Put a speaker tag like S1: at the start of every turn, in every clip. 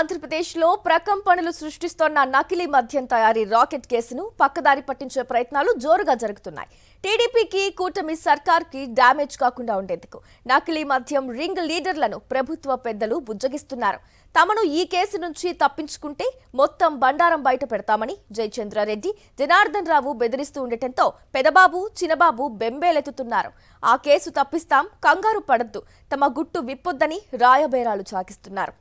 S1: ఆంధ్రప్రదేశ్లో ప్రకంపనలు సృష్టిస్తోన్న నకిలీ మద్యం తయారీ రాకెట్ కేసును పక్కదారి పట్టించే ప్రయత్నాలు జోరుగా జరుగుతున్నాయి. టీడీపీకి కూటమి సర్కార్కి డ్యామేజ్ కాకుండా ఉండేందుకు నకిలీ మద్యం రింగ్ లీడర్లను ప్రభుత్వ పెద్దలు బుజ్జగిస్తున్నారు. తమను ఈ కేసు నుంచి తప్పించుకుంటే మొత్తం బండారం బయట పెడతామని జయచంద్రారెడ్డి, జనార్దన్ రావు బెదిరిస్తూ ఉండటంతో పెదబాబు, చిన్నబాబు బెంబేలెత్తుతున్నారు. ఆ కేసు తప్పిస్తాం, కంగారు పడద్దు, తమ గుట్టు విప్పొద్దని రాయబేరాలు చాకిస్తున్నారు.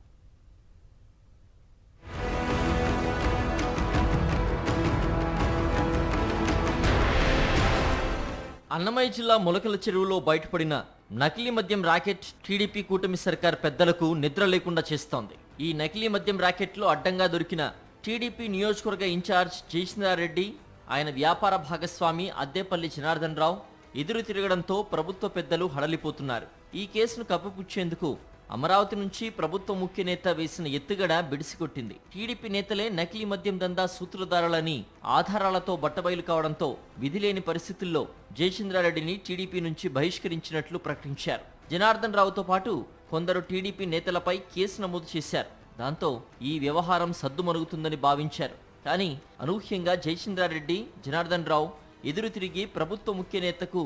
S2: అన్నమయ్య జిల్లా ములకల చెరువులో బయటపడిన నకిలీ మద్యం రాకెట్ టీడీపీ కూటమి సర్కార్ పెద్దలకు నిద్ర లేకుండా చేస్తోంది. ఈ నకిలీ మద్యం రాకెట్లో అడ్డంగా దొరికిన టీడీపీ నియోజకవర్గ ఇన్ఛార్జ్ జయచంద్రారెడ్డి, ఆయన వ్యాపార భాగస్వామి అద్దేపల్లి జనార్దన్ రావు ఎదురు తిరగడంతో ప్రభుత్వ పెద్దలు హడలిపోతున్నారు. ఈ కేసును కప్పిపుచ్చేందుకు అమరావతి నుంచి ప్రభుత్వ ముఖ్య నేత వేసిన ఎత్తుగడ బిడిసికొట్టింది. టీడీపీ నేతలే నకిలీ మద్యం దందా సూత్రధారులని ఆధారాలతో బట్టబయలు కావడంతో విధిలేని పరిస్థితుల్లో జయచంద్రారెడ్డిని టీడీపీ నుంచి బహిష్కరించినట్లు ప్రకటించారు. జనార్దన్ రావుతో పాటు కొందరు టీడీపీ నేతలపై కేసు నమోదు చేశారు. దాంతో ఈ వ్యవహారం సద్దుమణుగుతుందని భావించారు. కానీ అనూహ్యంగా జయచంద్రారెడ్డి, జనార్దన్ రావు ఎదురు తిరిగి ప్రభుత్వ ముఖ్య నేతకు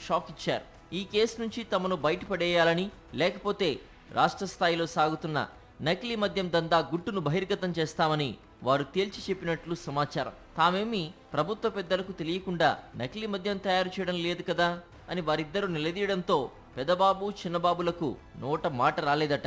S2: షాక్ ఇచ్చారు. ఈ కేసు నుంచి తమను బయటపడేయాలని, లేకపోతే రాష్ట్ర స్థాయిలో సాగుతున్న నకిలీ మద్యం దందా గుట్టును బహిర్గతం చేస్తామని వారు తేల్చి చెప్పినట్లు సమాచారం. తామేమి ప్రభుత్వ పెద్దలకు తెలియకుండా నకిలీ మద్యం తయారు చేయడం లేదు కదా అని వారిద్దరూ నిలదీయడంతో పెదబాబు, చిన్నబాబులకు నోట మాట రాలేదట.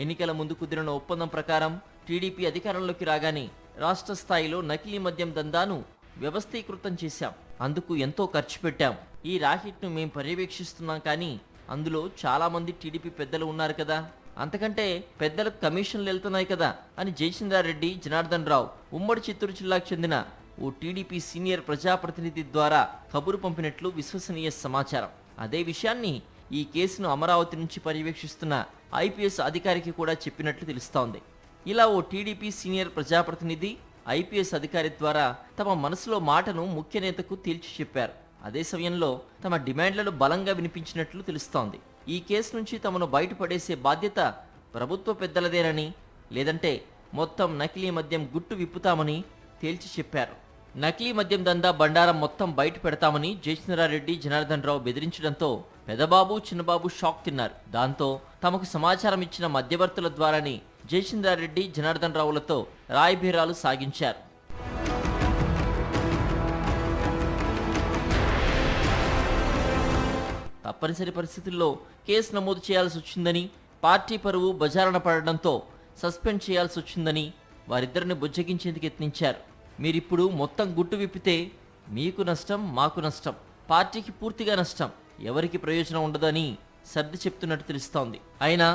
S2: ఎన్నికల ముందు కుదిరిన ఒప్పందం ప్రకారం టీడీపీ అధికారంలోకి రాగానే రాష్ట్ర స్థాయిలో నకిలీ మద్యం దందాను వ్యవస్థీకృతం చేశాం. అందుకు ఎంతో ఖర్చు పెట్టాం. ఈ రాకెట్ను మేం పర్యవేక్షిస్తున్నాం, కానీ అందులో చాలా మంది టీడీపీ పెద్దలు ఉన్నారు కదా, అంతకంటే పెద్దలకు కమిషన్లు వెళ్తున్నాయి కదా అని జయచంద్రారెడ్డి, జనార్దన్ రావు ఉమ్మడి చిత్తూరు జిల్లాకు చెందిన ఓ టీడీపీ సీనియర్ ప్రజాప్రతినిధి ద్వారా కబురు పంపినట్లు విశ్వసనీయ సమాచారం. అదే విషయాన్ని ఈ కేసును అమరావతి నుంచి పర్యవేక్షిస్తున్న ఐపీఎస్ అధికారికి కూడా చెప్పినట్లు తెలుస్తోంది. ఇలా ఓ టీడీపీ సీనియర్ ప్రజాప్రతినిధి ఐపీఎస్ అధికారి ద్వారా తమ మనసులో మాటను ముఖ్య నేతకు తేల్చి చెప్పారు. అదే సమయంలో తమ డిమాండ్లను బలంగా వినిపించినట్లు తెలుస్తోంది. ఈ కేసు నుంచి తమను బయటపడేసే బాధ్యత ప్రభుత్వ పెద్దలదేనని, లేదంటే మొత్తం నకిలీ మద్యం గుట్టు విప్పుతామని తేల్చి చెప్పారు. నకిలీ మద్యం దందా బండారం మొత్తం బయట పెడతామని జయచంద్రారెడ్డి, జనార్దన్ రావు బెదిరించడంతో పెదబాబు, చిన్నబాబు షాక్ తిన్నారు. దాంతో తమకు సమాచారం ఇచ్చిన మధ్యవర్తుల ద్వారానే జయచంద్రారెడ్డి, జనార్దన్ రావులతో రాయబేరాలు సాగించారు. తప్పనిసరి పరిస్థితుల్లో కేసు నమోదు చేయాల్సి వచ్చిందని, పార్టీ పరువు బజారున పడడంతో సస్పెండ్ చేయాల్సి వచ్చిందని వారిద్దరిని బుజ్జగించేందుకు యత్నించారు. మీరిప్పుడు మొత్తం గుట్టు విప్పితే మీకు నష్టం, మాకు నష్టం, పార్టీకి పూర్తిగా నష్టం, ఎవరికి ప్రయోజనం ఉండదని సర్ది చెప్తున్నట్టు తెలుస్తోంది. అయినా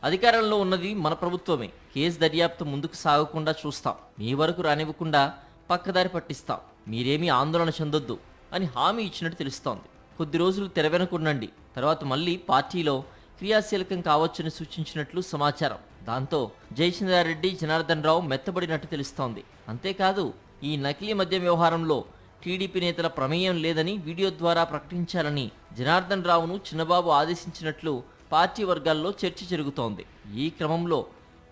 S2: అధికారంలో ఉన్నది మన ప్రభుత్వమే. కేసు దర్యాప్తు ముందుకు సాగకుండా చూస్తాం, మీ వరకు రానివ్వకుండా పక్కదారి పట్టిస్తాం, మీరేమీ ఆందోళన చెందొద్దు అని హామీ ఇచ్చినట్టు తెలుస్తోంది. కొద్ది రోజులు తెరవెనుకుండండి, తర్వాత మళ్ళీ పార్టీలో క్రియాశీలకం కావచ్చని సూచించినట్లు సమాచారం. దాంతో జయచంద్రారెడ్డి, జనార్దన్ రావు మెత్తబడినట్టు తెలుస్తోంది. అంతేకాదు, ఈ నకిలీ మద్యం వ్యవహారంలో టీడీపీ నేతల ప్రమేయం లేదని వీడియో ద్వారా ప్రకటించాలని జనార్దన్ రావును చిన్నబాబు ఆదేశించినట్లు పార్టీ వర్గాల్లో చర్చ జరుగుతోంది. ఈ క్రమంలో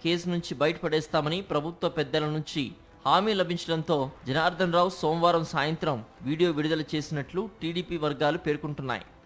S2: కేసు నుంచి బయటపడేస్తామని ప్రభుత్వ పెద్దల నుంచి హామీ లభించడంతో జనార్దన్ రావు సోమవారం సాయంత్రం వీడియో విడుదల చేసినట్లు టీడీపీ వర్గాలు పేర్కొంటున్నాయి.